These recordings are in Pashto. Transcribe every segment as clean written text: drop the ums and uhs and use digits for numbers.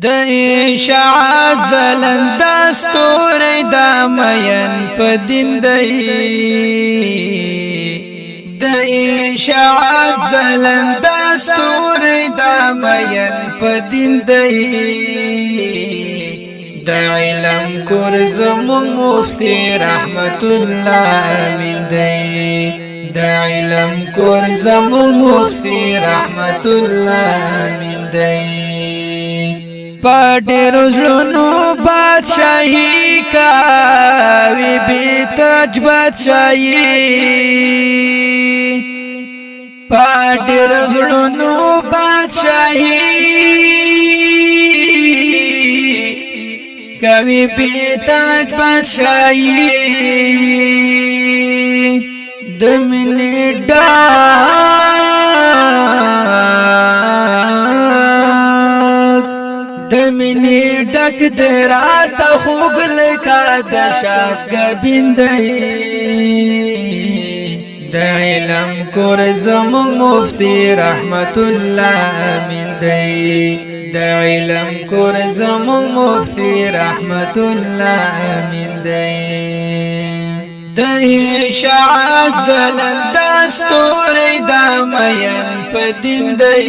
د اشاعت زلند ستوري د مین په دین دی د اشاعت زلند ستوري د مین په دین دی د علم کور زمون مفتی رحمت الله امین دی د علم کور زمون مفتی رحمت الله امین دی پاډر زلونو بادشاہی کاوی بی تاج بادشاہی پاډر زلونو بادشاہی کاوی بی تاج بادشاہی د منی دمینی ڈک دیرات خوگل کا دشات گبیندئی دا علم کور زمون مفتی رحمت اللہ امین دی دا علم کور زمون مفتی رحمت اللہ امین دی دا اشاعت زلند ستوری دا مین فدین دی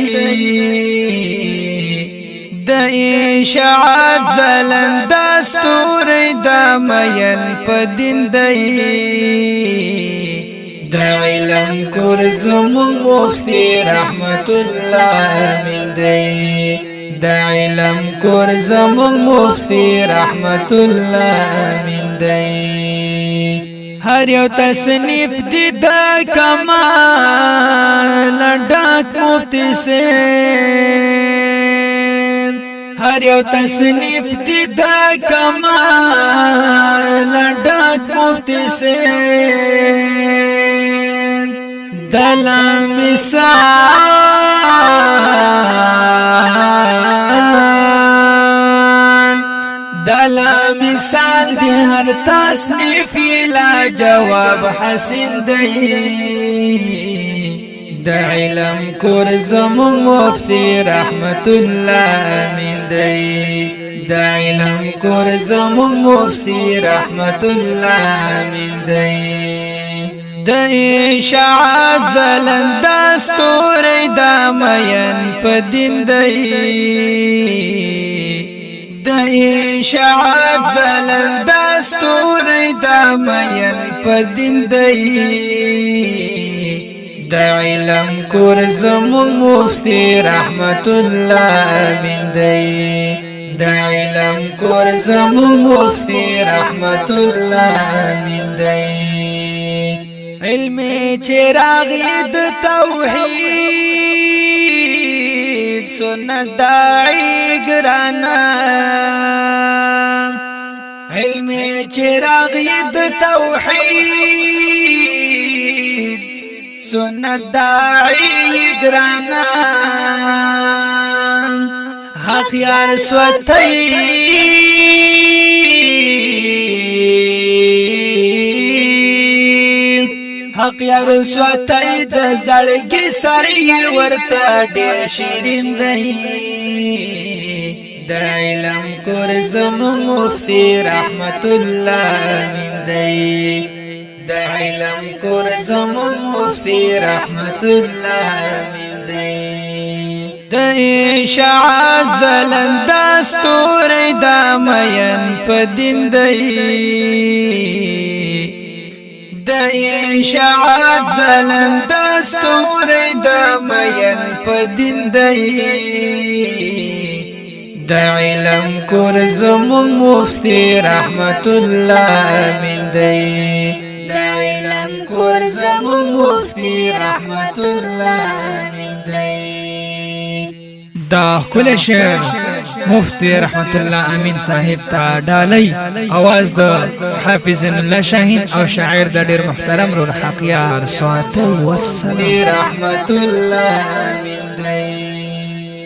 د اشاعت زلند ستوری د مین په دین دی د علم کور زمون مفتی رحمت الله امین دی د علم کور زمون مفتی رحمت الله امین دی هر یو تصنیف دی د کمال ډک مفتی سے هر یو تصنیف دی دا کمال ډک مفتی سے دلا مثال دی هر تصنیف لا جواب حسین دی د علم کور زمون مفتی رحمت الله امین دی د علم کور زمون مفتی رحمت الله امین دی د اشاعت زلند ستوری د مین په دین دی د اشاعت زلند ستوری د مین په دین دی د علم کور زمون مفتی رحمت الله امین دی د علم کور زمون مفتی رحمت الله امین دی علم چراغی د توحید سنت داعی گرانا علم چراغی د توحید سنت داعی گرانا حق یار سوتی حق یار سوتی د زړګي سړی ورته ډېر شیرین دی د علم کور زمون مفتی رحمت الله امین دی د علم کور زمون مفتی رحمت الله امین دی د اشاعت زلند ستوری د مین په دین دی د اشاعت زلند ستوری د مین په دین دی د علم کور زمون مفتی رحمت الله امین دی د علم کور زمون مفتی رحمت الله امین دی دا کل شعر مفتی رحمت الله امین صاحب تا ډالۍ आवाज د حافظ الله شاهین او شاعر د ډیر محترم رور حقیار سوات والسلام رحمت الله امین دی